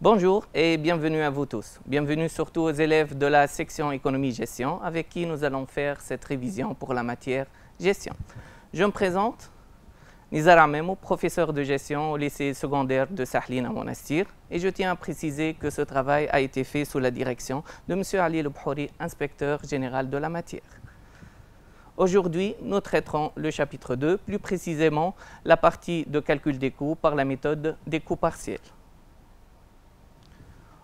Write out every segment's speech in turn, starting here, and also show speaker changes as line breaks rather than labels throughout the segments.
Bonjour et bienvenue à vous tous. Bienvenue surtout aux élèves de la section économie-gestion avec qui nous allons faire cette révision pour la matière gestion. Je me présente, Nizar Amemou, professeur de gestion au lycée secondaire de Sahlin à Monastir, et je tiens à préciser que ce travail a été fait sous la direction de M. Ali El-Bhouri, inspecteur général de la matière. Aujourd'hui, nous traiterons le chapitre 2, plus précisément la partie de calcul des coûts par la méthode des coûts partiels.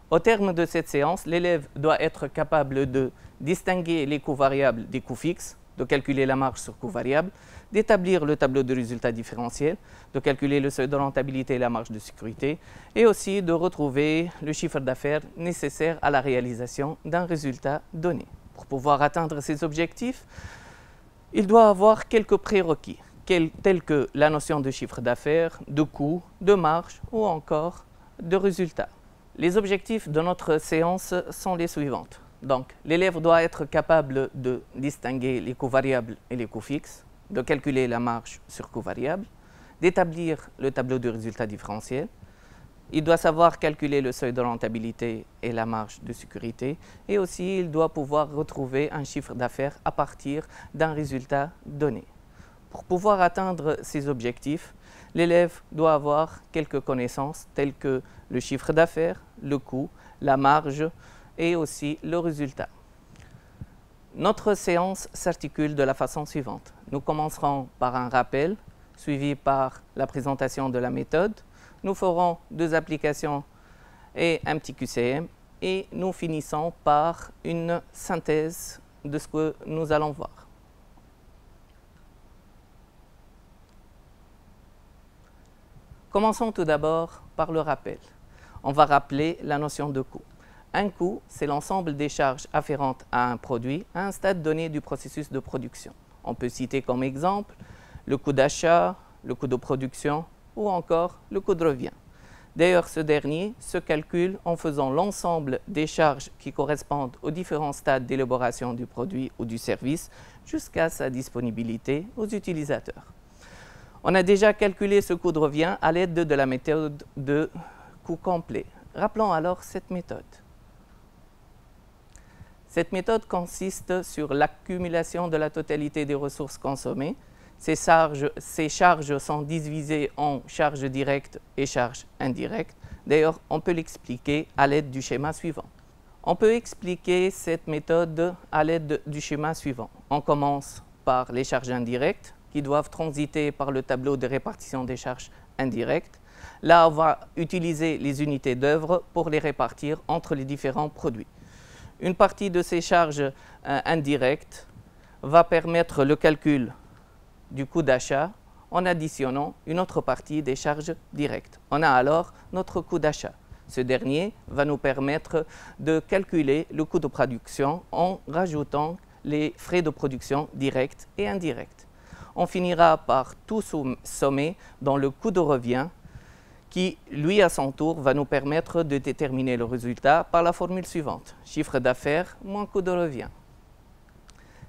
Au terme de cette séance, l'élève doit être capable de distinguer les coûts variables des coûts fixes, de calculer la marge sur coûts variables, d'établir le tableau de résultats différentiels, de calculer le seuil de rentabilité et la marge de sécurité, et aussi de retrouver le chiffre d'affaires nécessaire à la réalisation d'un résultat donné. Pour pouvoir atteindre ces objectifs, il doit avoir quelques prérequis, tels que la notion de chiffre d'affaires, de coût, de marge ou encore de résultat. Les objectifs de notre séance sont les suivantes. Donc, l'élève doit être capable de distinguer les coûts variables et les coûts fixes, de calculer la marge sur coûts variables, d'établir le tableau de résultats différentiel. Il doit savoir calculer le seuil de rentabilité et la marge de sécurité. Et aussi, il doit pouvoir retrouver un chiffre d'affaires à partir d'un résultat donné. Pour pouvoir atteindre ces objectifs, l'élève doit avoir quelques connaissances telles que le chiffre d'affaires, le coût, la marge et aussi le résultat. Notre séance s'articule de la façon suivante. Nous commencerons par un rappel, suivi par la présentation de la méthode. Nous ferons 2 applications et un petit QCM et nous finissons par une synthèse de ce que nous allons voir. Commençons tout d'abord par le rappel. On va rappeler la notion de coût. Un coût, c'est l'ensemble des charges afférentes à un produit à un stade donné du processus de production. On peut citer comme exemple le coût d'achat, le coût de production ou encore le coût de revient. D'ailleurs, ce dernier se calcule en faisant l'ensemble des charges qui correspondent aux différents stades d'élaboration du produit ou du service jusqu'à sa disponibilité aux utilisateurs. On a déjà calculé ce coût de revient à l'aide de la méthode de coût complet. Rappelons alors cette méthode. Cette méthode consiste sur l'accumulation de la totalité des ressources consommées. Ces charges sont divisées en charges directes et charges indirectes. D'ailleurs, on peut l'expliquer à l'aide du schéma suivant. On peut expliquer cette méthode à l'aide du schéma suivant. On commence par les charges indirectes, qui doivent transiter par le tableau de répartition des charges indirectes. Là, on va utiliser les unités d'œuvre pour les répartir entre les différents produits. Une partie de ces charges indirectes va permettre le calcul du coût d'achat en additionnant une autre partie des charges directes. On a alors notre coût d'achat. Ce dernier va nous permettre de calculer le coût de production en rajoutant les frais de production directs et indirects. On finira par tout sommer dans le coût de revient qui, lui, à son tour, va nous permettre de déterminer le résultat par la formule suivante. Chiffre d'affaires moins coût de revient.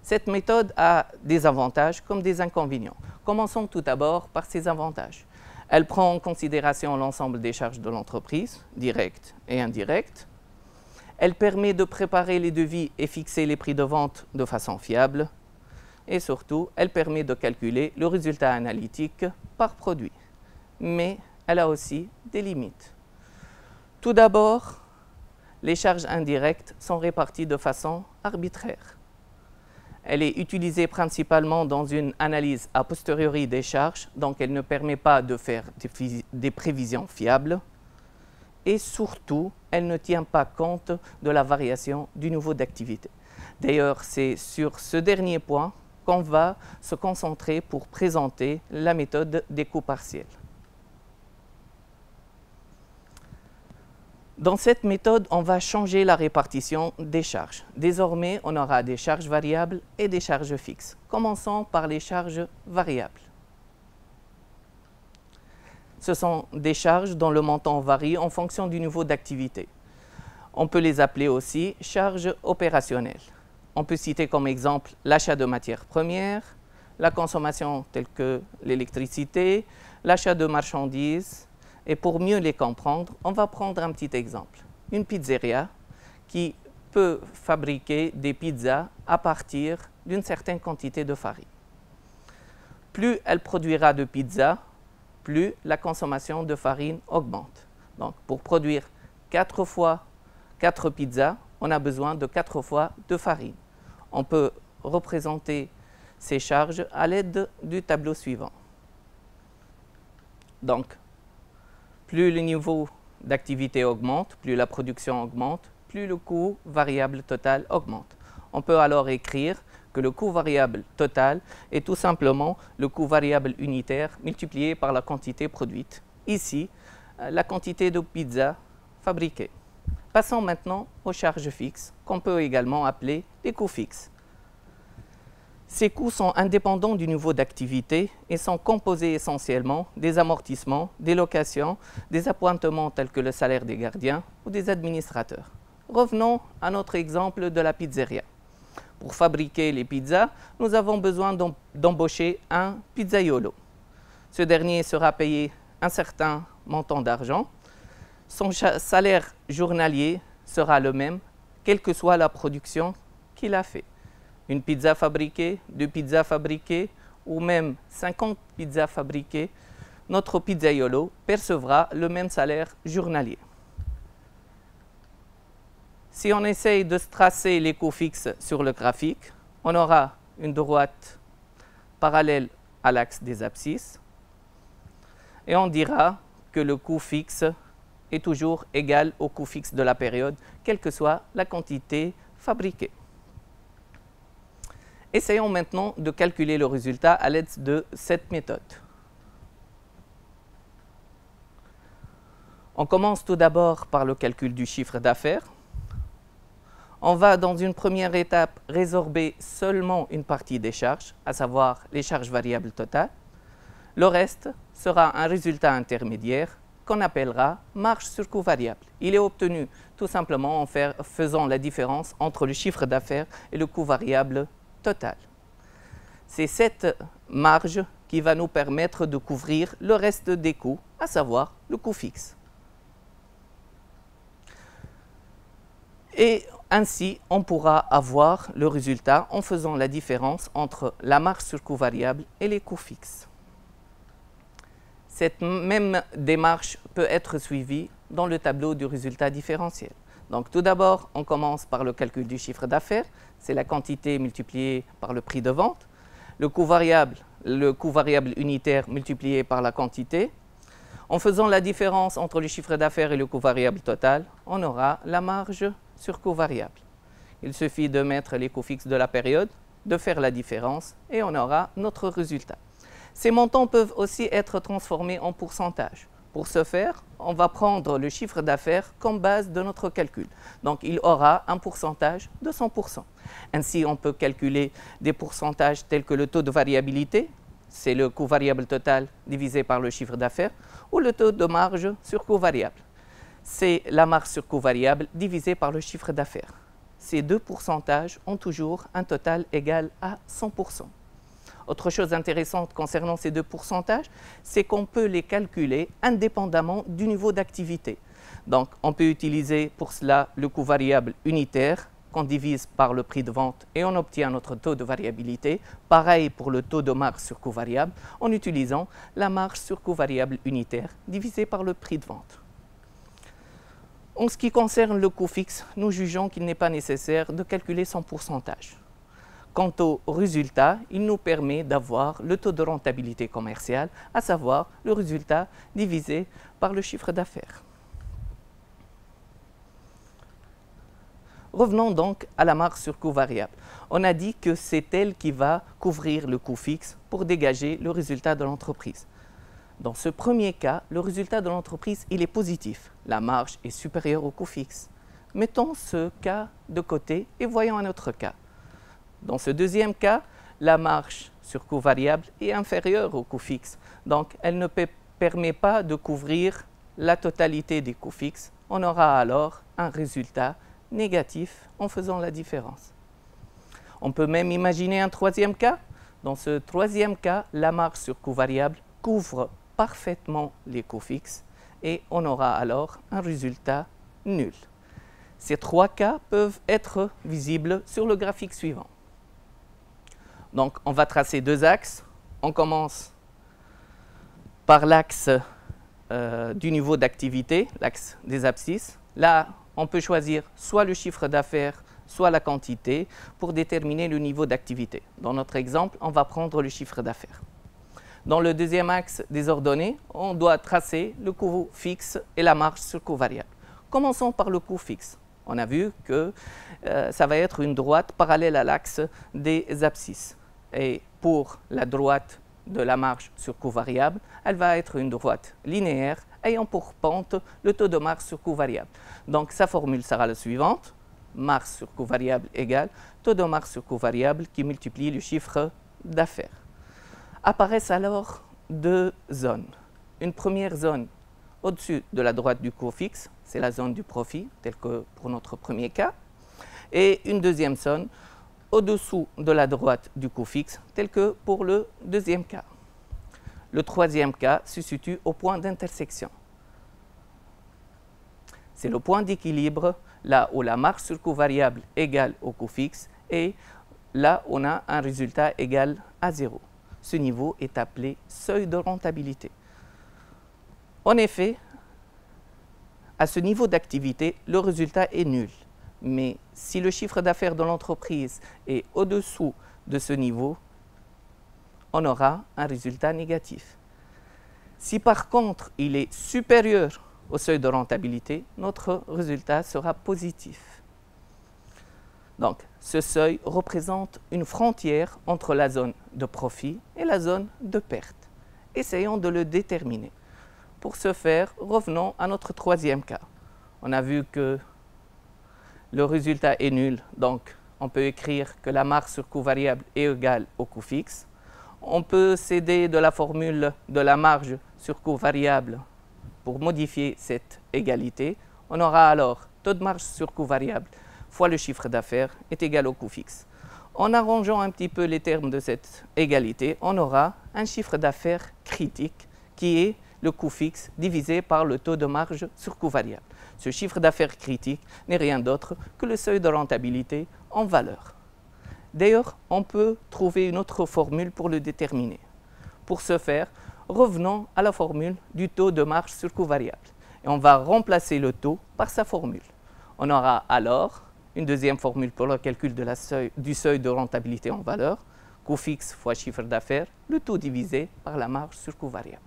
Cette méthode a des avantages comme des inconvénients. Commençons tout d'abord par ses avantages. Elle prend en considération l'ensemble des charges de l'entreprise, directes et indirectes. Elle permet de préparer les devis et fixer les prix de vente de façon fiable. Et surtout, elle permet de calculer le résultat analytique par produit. Mais elle a aussi des limites. Tout d'abord, les charges indirectes sont réparties de façon arbitraire. Elle est utilisée principalement dans une analyse a posteriori des charges, donc elle ne permet pas de faire des prévisions fiables. Et surtout, elle ne tient pas compte de la variation du niveau d'activité. D'ailleurs, c'est sur ce dernier point qu'on va se concentrer pour présenter la méthode des coûts partiels. Dans cette méthode, on va changer la répartition des charges. Désormais, on aura des charges variables et des charges fixes. Commençons par les charges variables. Ce sont des charges dont le montant varie en fonction du niveau d'activité. On peut les appeler aussi charges opérationnelles. On peut citer comme exemple l'achat de matières premières, la consommation telle que l'électricité, l'achat de marchandises, Et pour mieux les comprendre, on va prendre un petit exemple. Une pizzeria qui peut fabriquer des pizzas à partir d'une certaine quantité de farine. Plus elle produira de pizzas, plus la consommation de farine augmente. Donc, pour produire 4 pizzas, on a besoin de 4 fois de farine. On peut représenter ces charges à l'aide du tableau suivant. Donc, plus le niveau d'activité augmente, plus la production augmente, plus le coût variable total augmente. On peut alors écrire que le coût variable total est tout simplement le coût variable unitaire multiplié par la quantité produite. Ici, la quantité de pizza fabriquée. Passons maintenant aux charges fixes, qu'on peut également appeler les coûts fixes. Ces coûts sont indépendants du niveau d'activité et sont composés essentiellement des amortissements, des locations, des appointements tels que le salaire des gardiens ou des administrateurs. Revenons à notre exemple de la pizzeria. Pour fabriquer les pizzas, nous avons besoin d'embaucher un pizzaiolo. Ce dernier sera payé un certain montant d'argent. Son salaire journalier sera le même, quelle que soit la production qu'il a fait. Une pizza fabriquée, 2 pizzas fabriquées ou même 50 pizzas fabriquées, notre pizzaiolo percevra le même salaire journalier. Si on essaye de tracer les coûts fixes sur le graphique, on aura une droite parallèle à l'axe des abscisses et on dira que le coût fixe est toujours égal au coût fixe de la période, quelle que soit la quantité fabriquée. Essayons maintenant de calculer le résultat à l'aide de cette méthode. On commence tout d'abord par le calcul du chiffre d'affaires. On va dans une première étape résorber seulement une partie des charges, à savoir les charges variables totales. Le reste sera un résultat intermédiaire qu'on appellera marge sur coût variable. Il est obtenu tout simplement en faisant la différence entre le chiffre d'affaires et le coût variable total. C'est cette marge qui va nous permettre de couvrir le reste des coûts, à savoir le coût fixe. Et ainsi, on pourra avoir le résultat en faisant la différence entre la marge sur coût variable et les coûts fixes. Cette même démarche peut être suivie dans le tableau du résultat différentiel. Donc tout d'abord, on commence par le calcul du chiffre d'affaires, c'est la quantité multipliée par le prix de vente. Le coût variable unitaire multiplié par la quantité. En faisant la différence entre le chiffre d'affaires et le coût variable total, on aura la marge sur coût variable. Il suffit de mettre les coûts fixes de la période, de faire la différence et on aura notre résultat. Ces montants peuvent aussi être transformés en pourcentage. Pour ce faire, on va prendre le chiffre d'affaires comme base de notre calcul. Donc, il aura un pourcentage de 100%. Ainsi, on peut calculer des pourcentages tels que le taux de variabilité, c'est le coût variable total divisé par le chiffre d'affaires, ou le taux de marge sur coût variable. C'est la marge sur coût variable divisée par le chiffre d'affaires. Ces deux pourcentages ont toujours un total égal à 100%. Autre chose intéressante concernant ces deux pourcentages, c'est qu'on peut les calculer indépendamment du niveau d'activité. Donc, on peut utiliser pour cela le coût variable unitaire qu'on divise par le prix de vente et on obtient notre taux de variabilité. Pareil pour le taux de marge sur coût variable en utilisant la marge sur coût variable unitaire divisée par le prix de vente. En ce qui concerne le coût fixe, nous jugeons qu'il n'est pas nécessaire de calculer son pourcentage. Quant au résultat, il nous permet d'avoir le taux de rentabilité commerciale, à savoir le résultat divisé par le chiffre d'affaires. Revenons donc à la marge sur coût variable. On a dit que c'est elle qui va couvrir le coût fixe pour dégager le résultat de l'entreprise. Dans ce premier cas, le résultat de l'entreprise il est positif. La marge est supérieure au coût fixe. Mettons ce cas de côté et voyons un autre cas. Dans ce deuxième cas, la marge sur coût variable est inférieure au coût fixe. Donc, elle ne permet pas de couvrir la totalité des coûts fixes. On aura alors un résultat négatif en faisant la différence. On peut même imaginer un troisième cas. Dans ce troisième cas, la marge sur coût variable couvre parfaitement les coûts fixes et on aura alors un résultat nul. Ces trois cas peuvent être visibles sur le graphique suivant. Donc, on va tracer deux axes. On commence par l'axe du niveau d'activité, l'axe des abscisses. Là, on peut choisir soit le chiffre d'affaires, soit la quantité pour déterminer le niveau d'activité. Dans notre exemple, on va prendre le chiffre d'affaires. Dans le deuxième axe des ordonnées, on doit tracer le coût fixe et la marge sur coût variable. Commençons par le coût fixe. On a vu que ça va être une droite parallèle à l'axe des abscisses. Et pour la droite de la marge sur coût variable, elle va être une droite linéaire ayant pour pente le taux de marge sur coût variable. Donc sa formule sera la suivante. Marge sur coût variable égale taux de marge sur coût variable qui multiplie le chiffre d'affaires. Apparaissent alors deux zones. Une première zone au-dessus de la droite du coût fixe, c'est la zone du profit, telle que pour notre premier cas, et une deuxième zone au-dessous de la droite du coût fixe, telle que pour le deuxième cas. Le troisième cas se situe au point d'intersection. C'est le point d'équilibre, là où la marge sur coût variable égale au coût fixe, et là on a un résultat égal à 0. Ce niveau est appelé seuil de rentabilité. En effet, à ce niveau d'activité, le résultat est nul. Mais si le chiffre d'affaires de l'entreprise est au-dessous de ce niveau, on aura un résultat négatif. Si par contre il est supérieur au seuil de rentabilité, notre résultat sera positif. Donc, ce seuil représente une frontière entre la zone de profit et la zone de perte. Essayons de le déterminer. Pour ce faire, revenons à notre troisième cas. On a vu que le résultat est nul, donc on peut écrire que la marge sur coût variable est égale au coût fixe. On peut s'aider de la formule de la marge sur coût variable pour modifier cette égalité. On aura alors taux de marge sur coût variable fois le chiffre d'affaires est égal au coût fixe. En arrangeant un petit peu les termes de cette égalité, on aura un chiffre d'affaires critique qui est le coût fixe divisé par le taux de marge sur coût variable. Ce chiffre d'affaires critique n'est rien d'autre que le seuil de rentabilité en valeur. D'ailleurs, on peut trouver une autre formule pour le déterminer. Pour ce faire, revenons à la formule du taux de marge sur coût variable. Et on va remplacer le taux par sa formule. On aura alors une deuxième formule pour le calcul du seuil de rentabilité en valeur, coût fixe fois chiffre d'affaires, le taux divisé par la marge sur coût variable.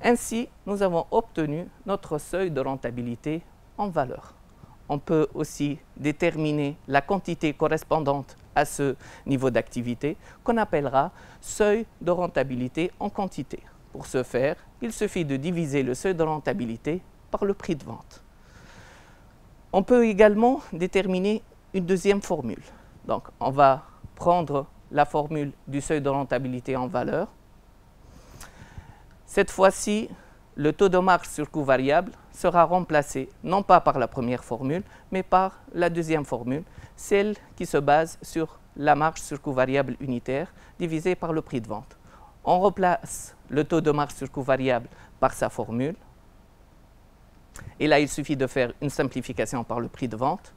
Ainsi, nous avons obtenu notre seuil de rentabilité en valeur. On peut aussi déterminer la quantité correspondante à ce niveau d'activité qu'on appellera seuil de rentabilité en quantité. Pour ce faire, il suffit de diviser le seuil de rentabilité par le prix de vente. On peut également déterminer une deuxième formule. Donc, on va prendre la formule du seuil de rentabilité en valeur. Cette fois-ci, le taux de marge sur coût variable sera remplacé non pas par la première formule, mais par la deuxième formule, celle qui se base sur la marge sur coût variable unitaire divisée par le prix de vente. On remplace le taux de marge sur coût variable par sa formule. Et là, il suffit de faire une simplification par le prix de vente.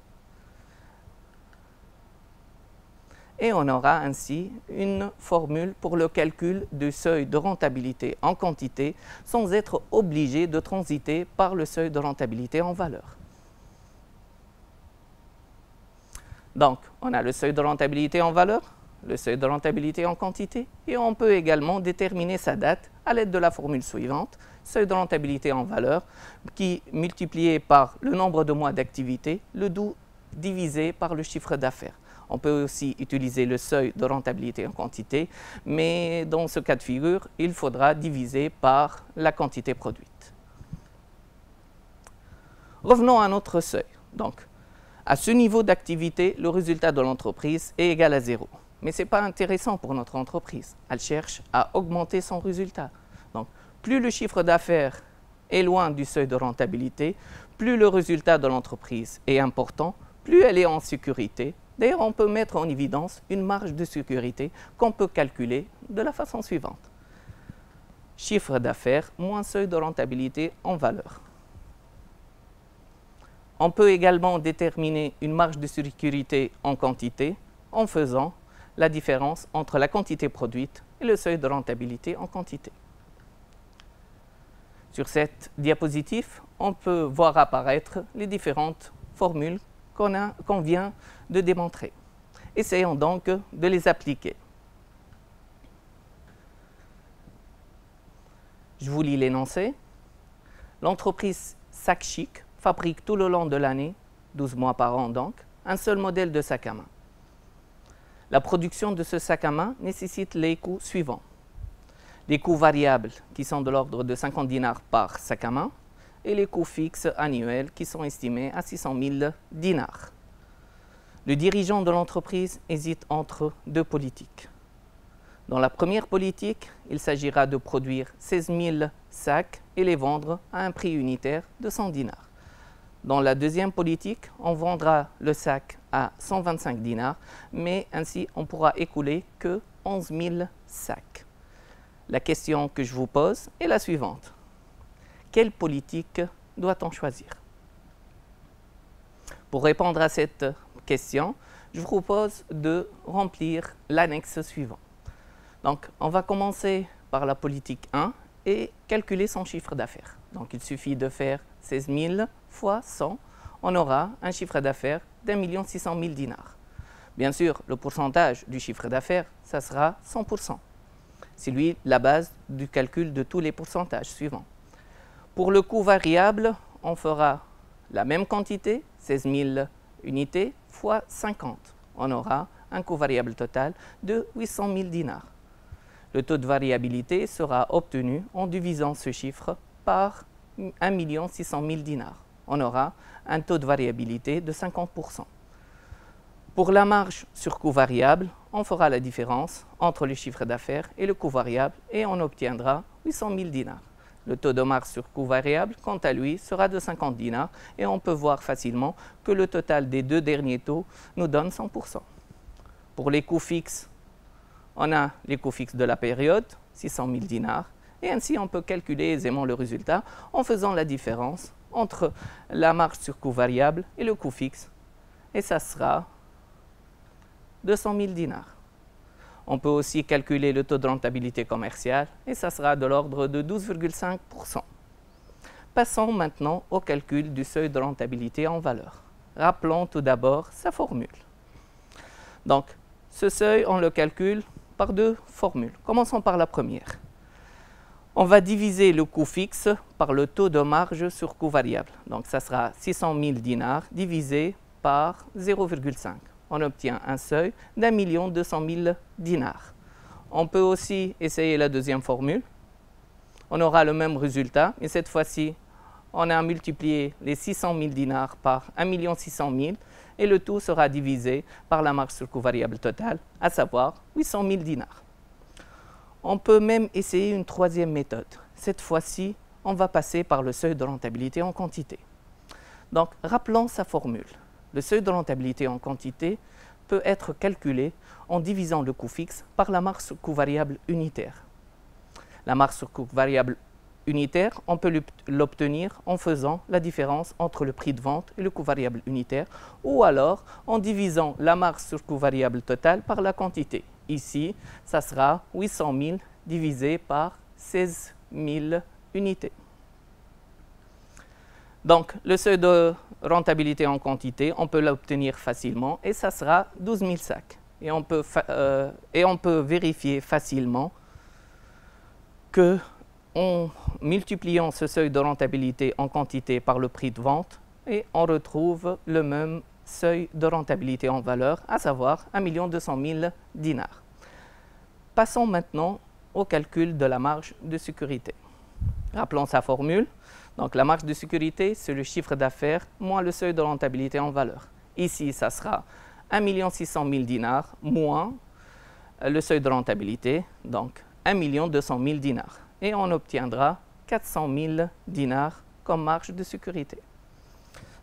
Et on aura ainsi une formule pour le calcul du seuil de rentabilité en quantité sans être obligé de transiter par le seuil de rentabilité en valeur. Donc, on a le seuil de rentabilité en valeur, le seuil de rentabilité en quantité, et on peut également déterminer sa date à l'aide de la formule suivante, seuil de rentabilité en valeur, qui multiplié par le nombre de mois d'activité, le tout divisé par le chiffre d'affaires. On peut aussi utiliser le seuil de rentabilité en quantité, mais dans ce cas de figure, il faudra diviser par la quantité produite. Revenons à notre seuil. Donc, à ce niveau d'activité, le résultat de l'entreprise est égal à 0. Mais ce n'est pas intéressant pour notre entreprise. Elle cherche à augmenter son résultat. Donc, plus le chiffre d'affaires est loin du seuil de rentabilité, plus le résultat de l'entreprise est important, plus elle est en sécurité. D'ailleurs, on peut mettre en évidence une marge de sécurité qu'on peut calculer de la façon suivante. chiffre d'affaires moins seuil de rentabilité en valeur. On peut également déterminer une marge de sécurité en quantité en faisant la différence entre la quantité produite et le seuil de rentabilité en quantité. Sur cette diapositive, on peut voir apparaître les différentes formules qu'on vient de démontrer. Essayons donc de les appliquer. Je vous lis l'énoncé. L'entreprise Sac Chic fabrique tout le long de l'année, 12 mois par an donc, un seul modèle de sac à main. La production de ce sac à main nécessite les coûts suivants. Les coûts variables qui sont de l'ordre de 50 dinars par sac à main et les coûts fixes annuels qui sont estimés à 600 000 dinars. Le dirigeant de l'entreprise hésite entre deux politiques. Dans la première politique, il s'agira de produire 16 000 sacs et les vendre à un prix unitaire de 100 dinars. Dans la deuxième politique, on vendra le sac à 125 dinars, mais ainsi on pourra écouler que 11 000 sacs. La question que je vous pose est la suivante. Quelle politique doit-on choisir? Pour répondre à cette question, je vous propose de remplir l'annexe suivante. Donc, on va commencer par la politique 1 et calculer son chiffre d'affaires. Donc, il suffit de faire 16 000 fois 100, on aura un chiffre d'affaires d'1 600 000 dinars. Bien sûr, le pourcentage du chiffre d'affaires, ça sera 100%. C'est lui la base du calcul de tous les pourcentages suivants. Pour le coût variable, on fera la même quantité, 16 000 unités, fois 50. On aura un coût variable total de 800 000 dinars. Le taux de variabilité sera obtenu en divisant ce chiffre par 1 600 000 dinars. On aura un taux de variabilité de 50%. Pour la marge sur coût variable, on fera la différence entre le chiffre d'affaires et le coût variable et on obtiendra 800 000 dinars. Le taux de marge sur coût variable, quant à lui, sera de 50 dinars et on peut voir facilement que le total des deux derniers taux nous donne 100%. Pour les coûts fixes, on a les coûts fixes de la période, 600 000 dinars, et ainsi on peut calculer aisément le résultat en faisant la différence entre la marge sur coût variable et le coût fixe, et ça sera 200 000 dinars. On peut aussi calculer le taux de rentabilité commerciale et ça sera de l'ordre de 12,5%. Passons maintenant au calcul du seuil de rentabilité en valeur. Rappelons tout d'abord sa formule. Donc, ce seuil, on le calcule par deux formules. Commençons par la première. On va diviser le coût fixe par le taux de marge sur coût variable. Donc, ça sera 600 000 dinars divisé par 0,5. On obtient un seuil d'1 200 000 dinars. On peut aussi essayer la deuxième formule. On aura le même résultat, mais cette fois-ci, on a multiplié les 600 000 dinars par 1 600 000 et le tout sera divisé par la marge sur coût variable totale, à savoir 800 000 dinars. On peut même essayer une troisième méthode. Cette fois-ci, on va passer par le seuil de rentabilité en quantité. Donc, rappelons sa formule. Le seuil de rentabilité en quantité peut être calculé en divisant le coût fixe par la marge sur coût variable unitaire. La marge sur coût variable unitaire, on peut l'obtenir en faisant la différence entre le prix de vente et le coût variable unitaire, ou alors en divisant la marge sur coût variable totale par la quantité. Ici, ça sera 800 000 divisé par 16 000 unités. Donc, le seuil de rentabilité en quantité, on peut l'obtenir facilement et ça sera 12 000 sacs. Et on peut vérifier facilement que en multipliant ce seuil de rentabilité en quantité par le prix de vente, et on retrouve le même seuil de rentabilité en valeur, à savoir 1 200 000 dinars. Passons maintenant au calcul de la marge de sécurité. Rappelons sa formule. Donc, la marge de sécurité, c'est le chiffre d'affaires moins le seuil de rentabilité en valeur. Ici, ça sera 1 600 000 dinars moins le seuil de rentabilité, donc 1 200 000 dinars. Et on obtiendra 400 000 dinars comme marge de sécurité.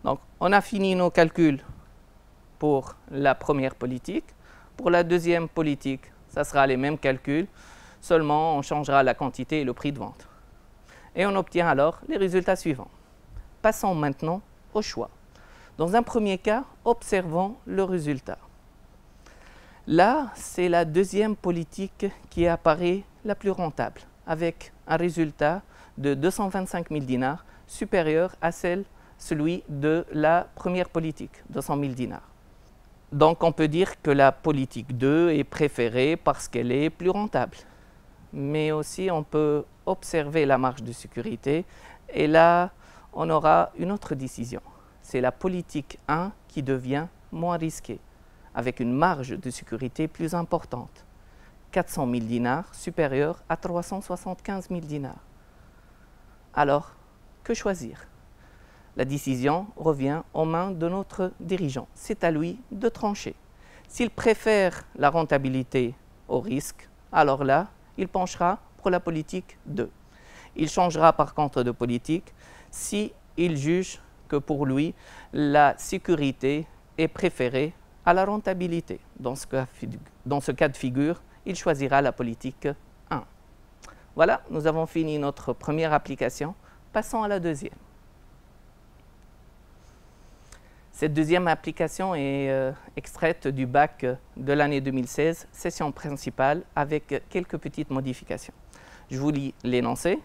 Donc, on a fini nos calculs pour la première politique. Pour la deuxième politique, ça sera les mêmes calculs. Seulement, on changera la quantité et le prix de vente. Et on obtient alors les résultats suivants. Passons maintenant au choix. Dans un premier cas, observons le résultat. Là, c'est la deuxième politique qui apparaît la plus rentable, avec un résultat de 225 000 dinars supérieur à celui de la première politique, 200 000 dinars. Donc on peut dire que la politique 2 est préférée parce qu'elle est plus rentable. Mais aussi on peut observer la marge de sécurité et là on aura une autre décision. C'est la politique 1 qui devient moins risquée, avec une marge de sécurité plus importante, 400 000 dinars supérieure à 375 000 dinars. Alors, que choisir? La décision revient aux mains de notre dirigeant. C'est à lui de trancher. S'il préfère la rentabilité au risque, alors là, il penchera pour la politique 2. Il changera par contre de politique si il juge que pour lui, la sécurité est préférée à la rentabilité. Dans ce cas de figure, il choisira la politique 1. Voilà, nous avons fini notre première application. Passons à la deuxième. Cette deuxième application est extraite du bac de l'année 2016, session principale, avec quelques petites modifications. Je vous lis l'énoncé.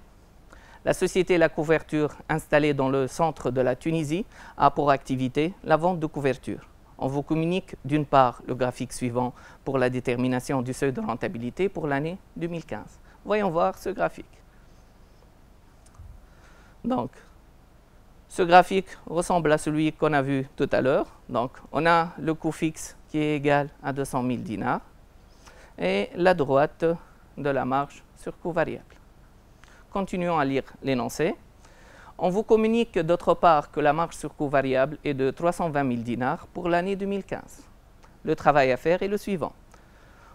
La société La Couverture, installée dans le centre de la Tunisie, a pour activité la vente de couvertures. On vous communique d'une part le graphique suivant pour la détermination du seuil de rentabilité pour l'année 2015. Voyons voir ce graphique. Donc, ce graphique ressemble à celui qu'on a vu tout à l'heure. Donc, on a le coût fixe qui est égal à 200 000 dinars et la droite de la marge sur coût variable. Continuons à lire l'énoncé. On vous communique d'autre part que la marge sur coût variable est de 320 000 dinars pour l'année 2015. Le travail à faire est le suivant.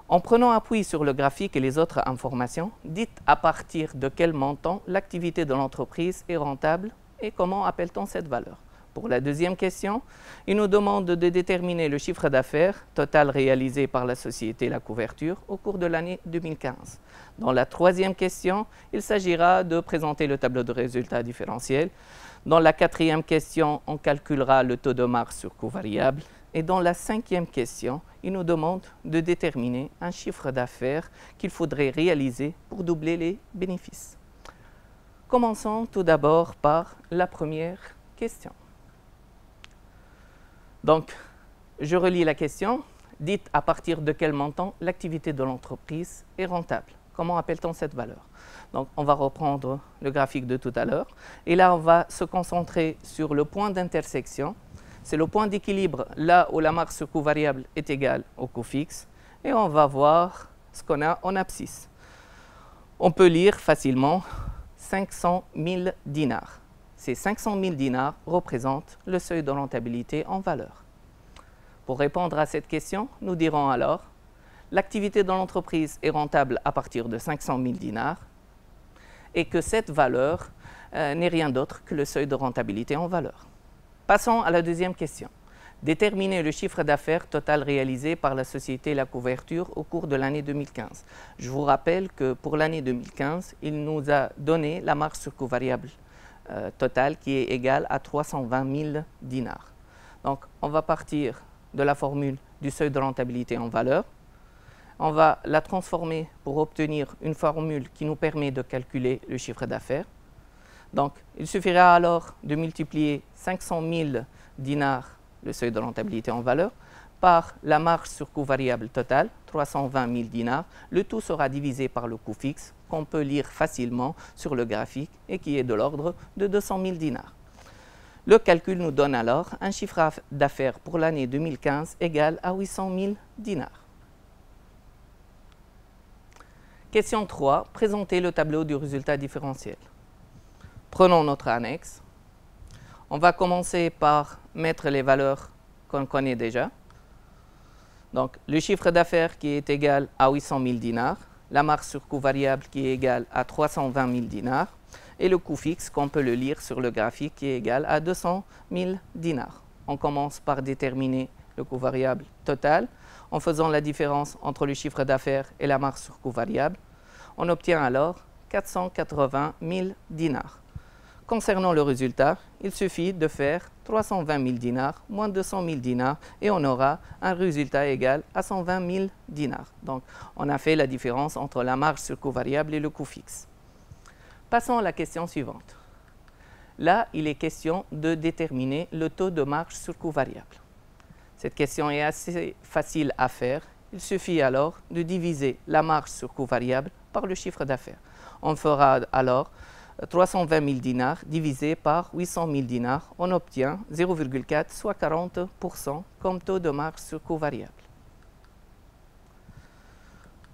En prenant appui sur le graphique et les autres informations, dites à partir de quel montant l'activité de l'entreprise est rentable et comment appelle-t-on cette valeur. Pour la deuxième question, il nous demande de déterminer le chiffre d'affaires total réalisé par la société La Couverture au cours de l'année 2015. Dans la troisième question, il s'agira de présenter le tableau de résultats différentiel. Dans la quatrième question, on calculera le taux de marge sur coût variable. Et dans la cinquième question, il nous demande de déterminer un chiffre d'affaires qu'il faudrait réaliser pour doubler les bénéfices. Commençons tout d'abord par la première question. Donc, je relis la question. Dites à partir de quel montant l'activité de l'entreprise est rentable. Comment appelle-t-on cette valeur? Donc, on va reprendre le graphique de tout à l'heure. Et là, on va se concentrer sur le point d'intersection. C'est le point d'équilibre là où la marge sur coût variable est égale au coût fixe. Et on va voir ce qu'on a en abscisse. On peut lire facilement 500 000 dinars. Ces 500 000 dinars représentent le seuil de rentabilité en valeur. Pour répondre à cette question, nous dirons alors l'activité de l'entreprise est rentable à partir de 500 000 dinars et que cette valeur n'est rien d'autre que le seuil de rentabilité en valeur. Passons à la deuxième question. Déterminer le chiffre d'affaires total réalisé par la société La Couverture au cours de l'année 2015. Je vous rappelle que pour l'année 2015, il nous a donné la marge sur coût variable totale qui est égale à 320 000 dinars. Donc, on va partir de la formule du seuil de rentabilité en valeur. On va la transformer pour obtenir une formule qui nous permet de calculer le chiffre d'affaires. Donc, il suffira alors de multiplier 500 000 dinars, le seuil de rentabilité en valeur, par la marge sur coût variable totale, 320 000 dinars. Le tout sera divisé par le coût fixe, qu'on peut lire facilement sur le graphique et qui est de l'ordre de 200 000 dinars. Le calcul nous donne alors un chiffre d'affaires pour l'année 2015 égal à 800 000 dinars. Question 3. Présenter le tableau du résultat différentiel. Prenons notre annexe. On va commencer par mettre les valeurs qu'on connaît déjà. Donc, le chiffre d'affaires qui est égal à 800 000 dinars, la marge sur coût variable qui est égale à 320 000 dinars et le coût fixe qu'on peut le lire sur le graphique qui est égal à 200 000 dinars. On commence par déterminer le coût variable total en faisant la différence entre le chiffre d'affaires et la marge sur coût variable. On obtient alors 480 000 dinars. Concernant le résultat, il suffit de faire 320 000 dinars moins 200 000 dinars et on aura un résultat égal à 120 000 dinars. Donc, on a fait la différence entre la marge sur coût variable et le coût fixe. Passons à la question suivante. Là, il est question de déterminer le taux de marge sur coût variable. Cette question est assez facile à faire. Il suffit alors de diviser la marge sur coût variable par le chiffre d'affaires. On fera alors 320 000 dinars divisé par 800 000 dinars. On obtient 0,4, soit 40% comme taux de marge sur coût variable.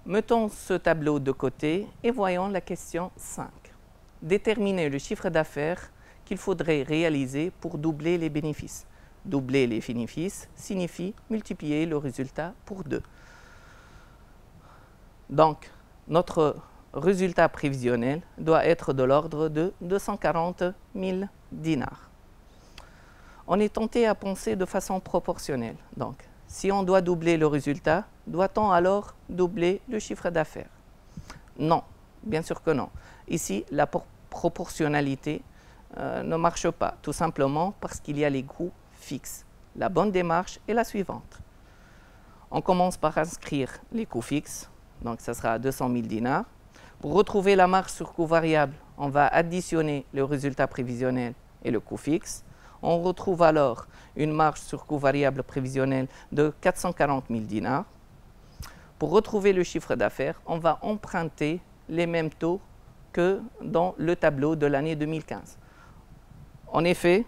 Mettons ce tableau de côté et voyons la question 5. Déterminer le chiffre d'affaires qu'il faudrait réaliser pour doubler les bénéfices. Doubler les bénéfices signifie multiplier le résultat pour 2. Donc, notre résultat prévisionnel doit être de l'ordre de 240 000 dinars. On est tenté à penser de façon proportionnelle. Donc, si on doit doubler le résultat, doit-on alors doubler le chiffre d'affaires? Non, bien sûr que non. Ici, la proportionnalité ne marche pas, tout simplement parce qu'il y a les coûts fixes. La bonne démarche est la suivante. On commence par inscrire les coûts fixes, donc ça sera 200 000 dinars. Pour retrouver la marge sur coût variable, on va additionner le résultat prévisionnel et le coût fixe. On retrouve alors une marge sur coût variable prévisionnelle de 440 000 dinars. Pour retrouver le chiffre d'affaires, on va emprunter les mêmes taux que dans le tableau de l'année 2015. En effet,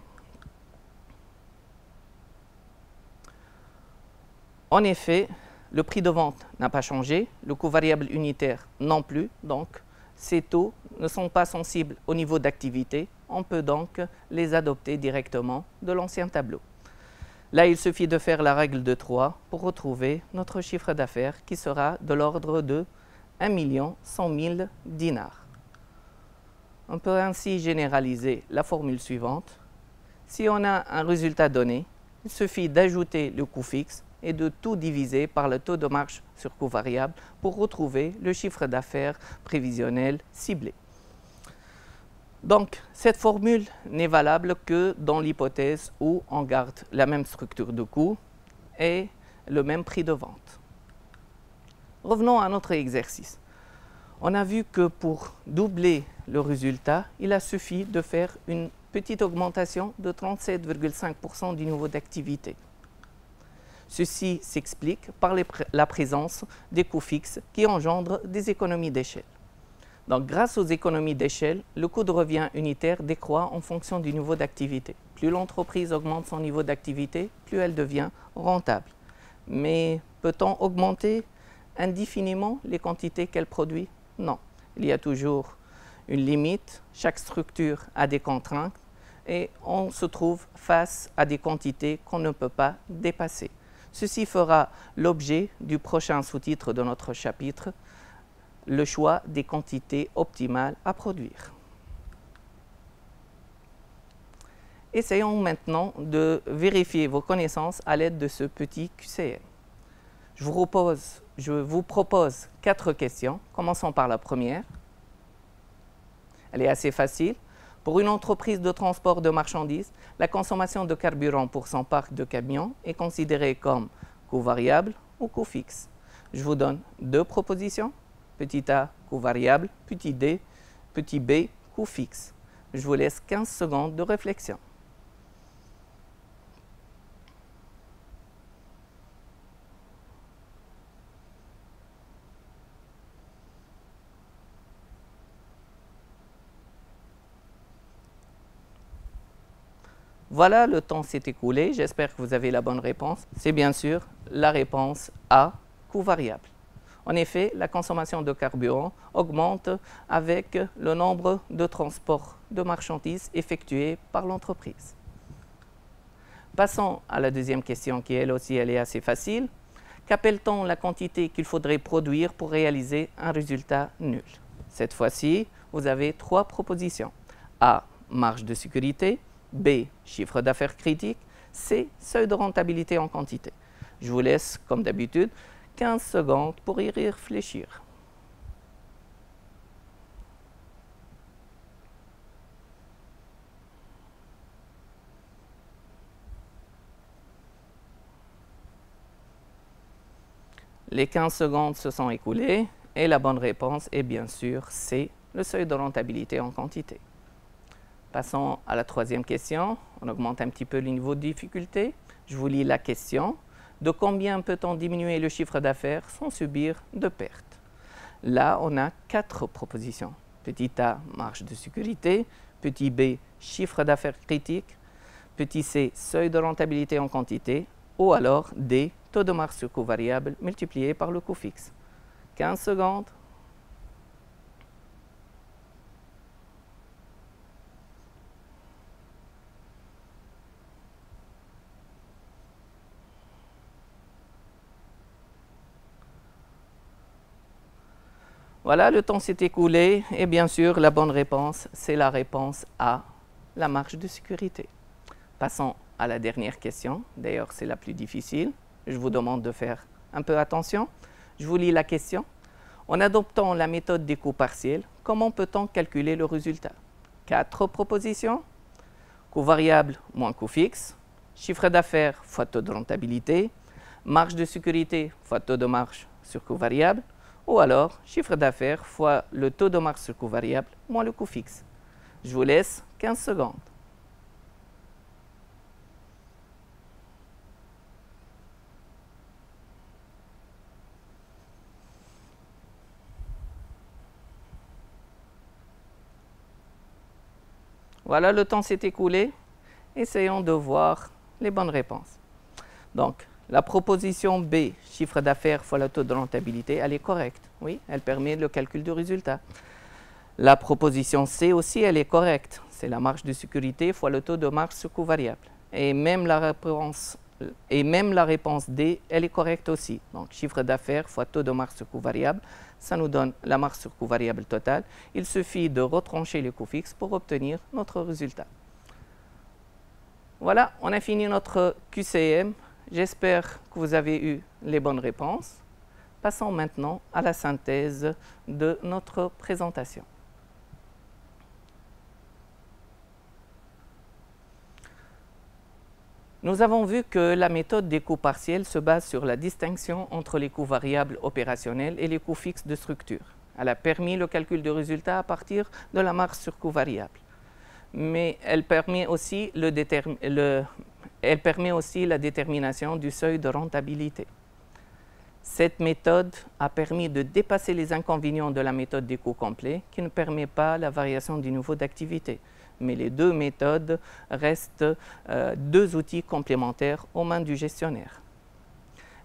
le prix de vente n'a pas changé, le coût variable unitaire non plus, donc ces taux ne sont pas sensibles au niveau d'activité. On peut donc les adopter directement de l'ancien tableau. Là, il suffit de faire la règle de 3 pour retrouver notre chiffre d'affaires qui sera de l'ordre de 1 100 000 dinars. On peut ainsi généraliser la formule suivante. Si on a un résultat donné, il suffit d'ajouter le coût fixe et de tout diviser par le taux de marge sur coût variable pour retrouver le chiffre d'affaires prévisionnel ciblé. Donc, cette formule n'est valable que dans l'hypothèse où on garde la même structure de coût et le même prix de vente. Revenons à notre exercice. On a vu que pour doubler le résultat, il a suffi de faire une petite augmentation de 37,5% du niveau d'activité. Ceci s'explique par la présence des coûts fixes qui engendrent des économies d'échelle. Donc, grâce aux économies d'échelle, le coût de revient unitaire décroît en fonction du niveau d'activité. Plus l'entreprise augmente son niveau d'activité, plus elle devient rentable. Mais peut-on augmenter indéfiniment les quantités qu'elle produit? Non. Il y a toujours une limite. Chaque structure a des contraintes et on se trouve face à des quantités qu'on ne peut pas dépasser. Ceci fera l'objet du prochain sous-titre de notre chapitre, le choix des quantités optimales à produire. Essayons maintenant de vérifier vos connaissances à l'aide de ce petit QCM. Je vous propose 4 questions. Commençons par la première. Elle est assez facile. Pour une entreprise de transport de marchandises, la consommation de carburant pour son parc de camions est considérée comme coût variable ou coût fixe. Je vous donne 2 propositions. Petit a, coût variable, petit b, coût fixe. Je vous laisse 15 secondes de réflexion. Voilà, le temps s'est écoulé. J'espère que vous avez la bonne réponse. C'est bien sûr la réponse A, coût variable. En effet, la consommation de carburant augmente avec le nombre de transports de marchandises effectués par l'entreprise. Passons à la deuxième question qui, elle aussi, elle est assez facile. Qu'appelle-t-on la quantité qu'il faudrait produire pour réaliser un résultat nul? Cette fois-ci, vous avez 3 propositions. A, marge de sécurité. B, chiffre d'affaires critique. C, seuil de rentabilité en quantité. Je vous laisse, comme d'habitude, 15 secondes pour y réfléchir. Les 15 secondes se sont écoulées et la bonne réponse est bien sûr C, le seuil de rentabilité en quantité. Passons à la troisième question. On augmente un petit peu le niveau de difficulté. Je vous lis la question. De combien peut-on diminuer le chiffre d'affaires sans subir de pertes? Là, on a 4 propositions. Petit a, marge de sécurité. Petit b, chiffre d'affaires critique. Petit c, seuil de rentabilité en quantité. Ou alors d, taux de marge sur coût variable multiplié par le coût fixe. 15 secondes. Voilà, le temps s'est écoulé et bien sûr, la bonne réponse, c'est la réponse A, la marge de sécurité. Passons à la dernière question. D'ailleurs, c'est la plus difficile. Je vous demande de faire un peu attention. Je vous lis la question. En adoptant la méthode des coûts partiels, comment peut-on calculer le résultat? 4 propositions. Coût variable moins coût fixe, chiffre d'affaires fois taux de rentabilité, marge de sécurité fois taux de marge sur coût variable, ou alors chiffre d'affaires fois le taux de marge sur coût variable moins le coût fixe. Je vous laisse 15 secondes. Voilà, le temps s'est écoulé. Essayons de voir les bonnes réponses. Donc, la proposition B, chiffre d'affaires fois le taux de rentabilité, elle est correcte. Oui, elle permet le calcul du résultat. La proposition C aussi, elle est correcte. C'est la marge de sécurité fois le taux de marge sur coût variable. Et même la réponse D, elle est correcte aussi. Donc, chiffre d'affaires fois taux de marge sur coût variable, ça nous donne la marge sur coût variable totale. Il suffit de retrancher les coûts fixes pour obtenir notre résultat. Voilà, on a fini notre QCM. J'espère que vous avez eu les bonnes réponses. Passons maintenant à la synthèse de notre présentation. Nous avons vu que la méthode des coûts partiels se base sur la distinction entre les coûts variables opérationnels et les coûts fixes de structure. Elle a permis le calcul du résultat à partir de la marge sur coût variable. Mais elle permet aussi la détermination du seuil de rentabilité. Cette méthode a permis de dépasser les inconvénients de la méthode des coûts complets qui ne permet pas la variation du niveau d'activité. Mais les deux méthodes restent deux outils complémentaires aux mains du gestionnaire.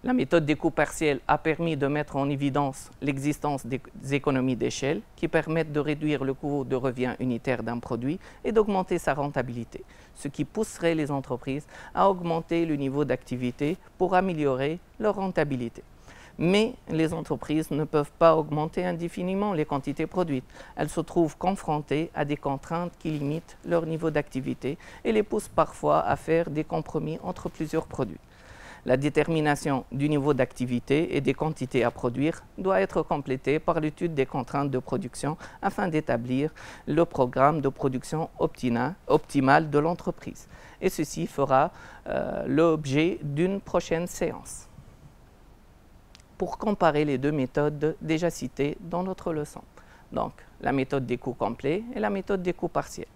La méthode des coûts partiels a permis de mettre en évidence l'existence des économies d'échelle qui permettent de réduire le coût de revient unitaire d'un produit et d'augmenter sa rentabilité, ce qui pousserait les entreprises à augmenter le niveau d'activité pour améliorer leur rentabilité. Mais les entreprises ne peuvent pas augmenter indéfiniment les quantités produites. Elles se trouvent confrontées à des contraintes qui limitent leur niveau d'activité et les poussent parfois à faire des compromis entre plusieurs produits. La détermination du niveau d'activité et des quantités à produire doit être complétée par l'étude des contraintes de production afin d'établir le programme de production optimal de l'entreprise. Et ceci fera l'objet d'une prochaine séance. Pour comparer les deux méthodes déjà citées dans notre leçon. Donc, la méthode des coûts complets et la méthode des coûts partiels.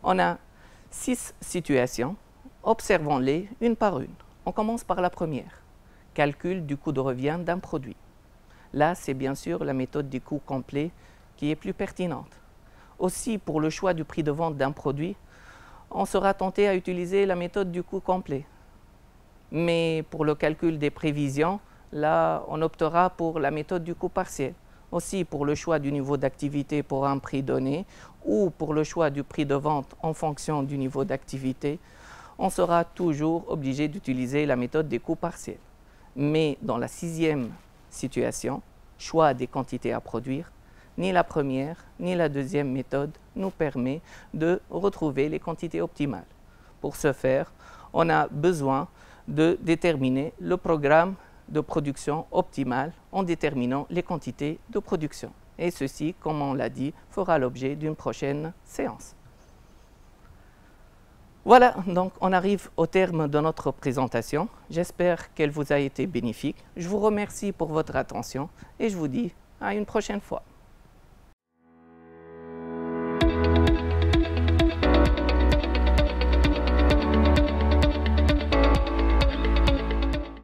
On a 6 situations. Observons-les une par une. On commence par la première. Calcul du coût de revient d'un produit. Là, c'est bien sûr la méthode des coûts complets qui est plus pertinente. Aussi, pour le choix du prix de vente d'un produit, on sera tenté à utiliser la méthode du coût complet. Mais pour le calcul des prévisions, là, on optera pour la méthode du coût partiel. Aussi, pour le choix du niveau d'activité pour un prix donné ou pour le choix du prix de vente en fonction du niveau d'activité, on sera toujours obligé d'utiliser la méthode des coûts partiels. Mais dans la 6e situation, choix des quantités à produire, ni la première ni la deuxième méthode nous permet de retrouver les quantités optimales. Pour ce faire, on a besoin de déterminer le programme de production optimale en déterminant les quantités de production. Et ceci, comme on l'a dit, fera l'objet d'une prochaine séance. Voilà, donc on arrive au terme de notre présentation. J'espère qu'elle vous a été bénéfique. Je vous remercie pour votre attention et je vous dis à une prochaine fois.